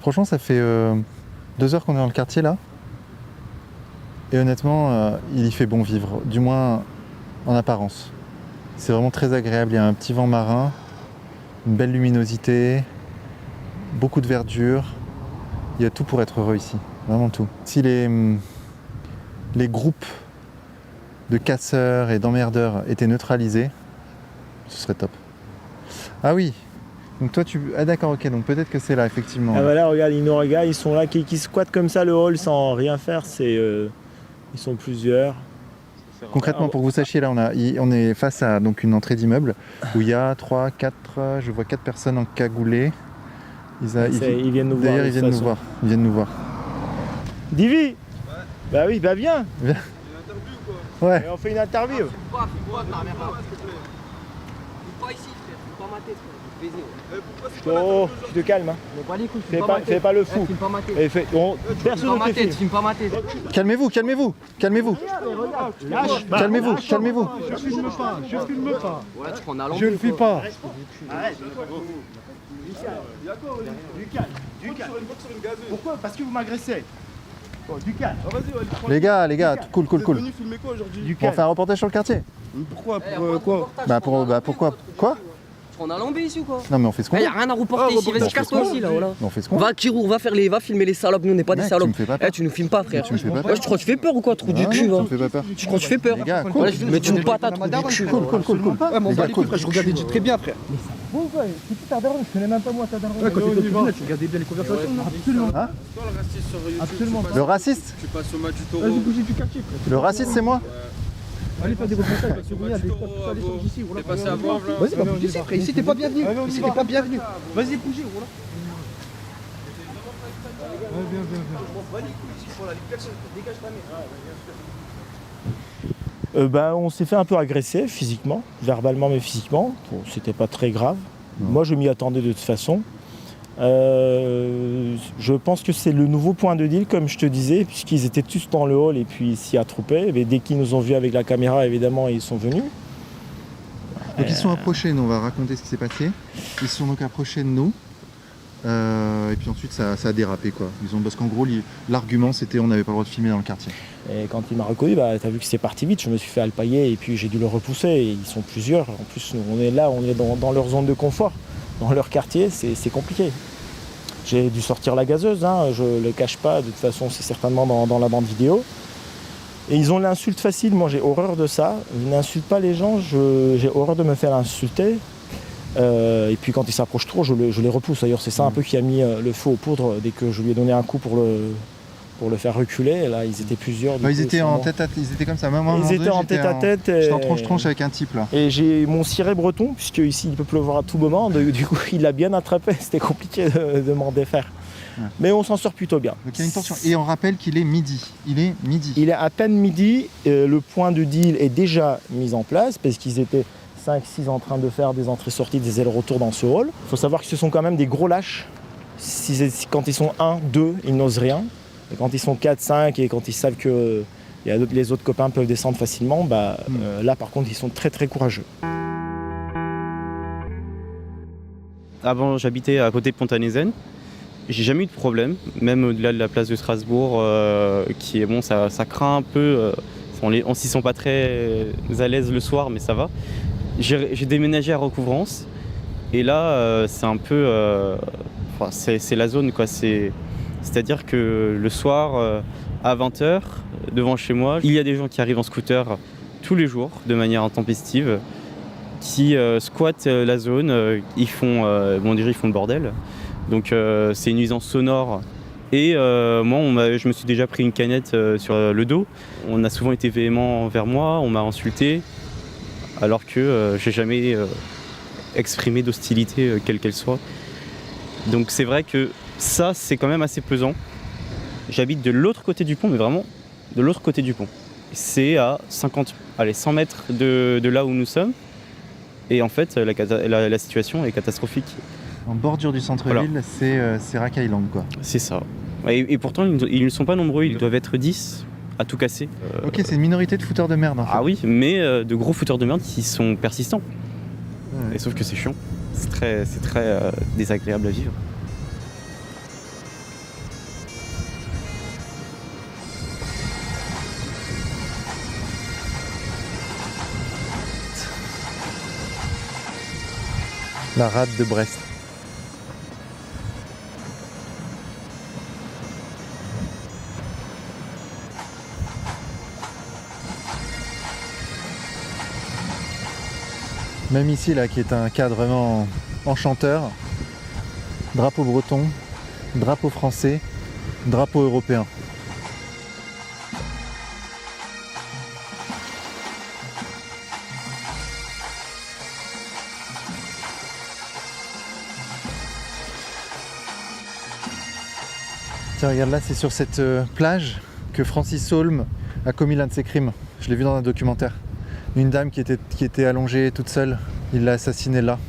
Franchement, ça fait 2 heures qu'on est dans le quartier là. Et honnêtement, il y fait bon vivre, du moins en apparence. C'est vraiment très agréable, il y a un petit vent marin, une belle luminosité, beaucoup de verdure. Il y a tout pour être heureux ici, vraiment tout. Si les groupes de casseurs et d'emmerdeurs étaient neutralisés, ce serait top. Ah oui, donc toi tu... Ah d'accord, ok, donc peut-être que c'est là, effectivement. Ah voilà, regarde, ils nous regardent, ils sont là, qui squattent comme ça le hall sans rien faire, ils sont plusieurs. Concrètement, pour que vous sachiez, là, on est face à donc, une entrée d'immeuble où il y a 3, 4, je vois 4 personnes en cagoulé. Ils viennent nous voir. D'ailleurs, ils viennent nous voir. Divi ouais. Bah oui, bah viens. Viens. Ouais. Et on fait une interview. Filme pas ta mère là. Filme pas ici, frère. Filme pas ma tête, frère. Oh, tu te calmes, hein. Fais pas le fou. Filme pas ma tête. Personne ne te filme. Filme pas ma tête. Calmez-vous. Calmez-vous. Je filme pas. Ouais, tu prends un Je le fais pas. Arrête. Du calme. Pourquoi? Parce que vous m'agressez. Bon, du calme. Les gars, cool. Venu filmer quoi aujourd'hui? On fait un reportage sur le quartier. Pourquoi? Quoi? Pourquoi? Quoi? Tu prends un lambé ici ou quoi? Non mais on fait ce qu'on veut. Y'a rien à reporter ici, vas-y casse-toi aussi là, voilà. On fait ce qu'on veut. Va Kirou, va filmer les salopes, nous on n'est pas des Mec, salopes. tu me fais pas peur. Tu nous filmes pas frère. Tu me fais pas peur. Ouais, tu crois que tu fais peur ou quoi, trou du Non, cul non, va? tu me fais pas peur. Tu crois que tu fais peur? Les gars, cool. Voilà, mais tu me patates, trou du cul. Cool. Ouais, mais on va les couilles, je regardais très bien, frère. Pourquoi? C'est qui ta daronne? Je connais même pas moi ta daronne. Ouais, quand t'étais petit, tu regardais bien les conversations. Absolument. Hein? Absolument. Le raciste? Tu passes au match du taureau. Vas-y, bougez du quartier, frère. Le raciste, c'est moi? Allez, pas des reportages, parce que il y a des stop, allez, sortir d'ici. T'es passé à voir là. Vas-y, bouge d'ici, frère. Ici, t'es pas bienvenu. Ici, t'es pas bienvenu. Vas-y, bougez, voilà. On s'est fait un peu agresser physiquement, verbalement mais physiquement. Bon, c'était pas très grave. Non. Moi je m'y attendais de toute façon. Je pense que c'est le nouveau point de deal, comme je te disais, puisqu'ils étaient tous dans le hall et puis s'y attroupaient. Mais dès qu'ils nous ont vus avec la caméra, évidemment, ils sont venus. Donc ils sont approchés, nous on va raconter ce qui s'est passé. Ils se sont donc approchés de nous. Et puis ensuite ça a dérapé quoi. Parce qu'en gros l'argument c'était on n'avait pas le droit de filmer dans le quartier. Et quand il m'a reconnu, t'as vu que c'était parti vite, je me suis fait alpaguer et puis j'ai dû le repousser. Et ils sont plusieurs. En plus on est là, on est dans leur zone de confort, dans leur quartier, c'est compliqué. J'ai dû sortir la gazeuse, hein, je le cache pas, de toute façon c'est certainement dans la bande vidéo. Et ils ont l'insulte facile, moi j'ai horreur de ça. Ils n'insultent pas les gens, j'ai horreur de me faire insulter. Et puis quand ils s'approchent trop, je les repousse. D'ailleurs c'est ça un peu qui a mis le feu aux poudres dès que je lui ai donné un coup pour le faire reculer. Et là ils étaient plusieurs. Ils étaient en tête à tête, ils étaient comme ça. Moi, ils étaient en tête à tête. J'étais en tronche avec un type là. Et j'ai mon ciré breton, puisque ici il peut pleuvoir à tout moment. Du coup il l'a bien attrapé, c'était compliqué de m'en défaire. Ouais. Mais on s'en sort plutôt bien. Donc il y a une tension. Et on rappelle qu'il est midi. Il est à peine midi. Le point de deal est déjà mis en place parce qu'ils étaient 5-6 en train de faire des entrées-sorties, des allers-retours dans ce hall. Il faut savoir que ce sont quand même des gros lâches. Quand ils sont 1, 2, ils n'osent rien. Et quand ils sont 4, 5 et quand ils savent que les autres copains peuvent descendre facilement, là par contre ils sont très très courageux. Avant j'habitais à côté de Pont-à-Nézen. J'ai jamais eu de problème, même au-delà de la place de Strasbourg, qui est bon, ça craint un peu. On s'y sent pas très à l'aise le soir, mais ça va. J'ai déménagé à Recouvrance et là c'est un peu c'est la zone quoi. C'est-à-dire que le soir à 20h devant chez moi, il y a des gens qui arrivent en scooter tous les jours de manière intempestive qui squattent la zone, ils font le bordel. Donc c'est une nuisance sonore. Et moi, je me suis déjà pris une canette sur le dos. On a souvent été véhément envers moi, on m'a insulté, alors que j'ai jamais exprimé d'hostilité, quelle qu'elle soit. Donc c'est vrai que ça, c'est quand même assez pesant. J'habite de l'autre côté du pont, mais vraiment de l'autre côté du pont. C'est à 100 mètres de là où nous sommes. Et en fait, la situation est catastrophique. En bordure du centre-ville, voilà. C'est racaillant quoi. C'est ça. Et pourtant, ils ne sont pas nombreux, ils doivent être 10 à tout casser. Ok, c'est une minorité de fouteurs de merde en fait. Ah oui, mais de gros fouteurs de merde qui sont persistants. Ouais. Et sauf que c'est chiant. C'est très désagréable à vivre. La rade de Brest. Même ici, là, qui est un cadre vraiment enchanteur. Drapeau breton, drapeau français, drapeau européen. Tiens, regarde là, c'est sur cette plage que Francis Holm a commis l'un de ses crimes. Je l'ai vu dans un documentaire. Une dame qui était allongée toute seule, il l'a assassinée là.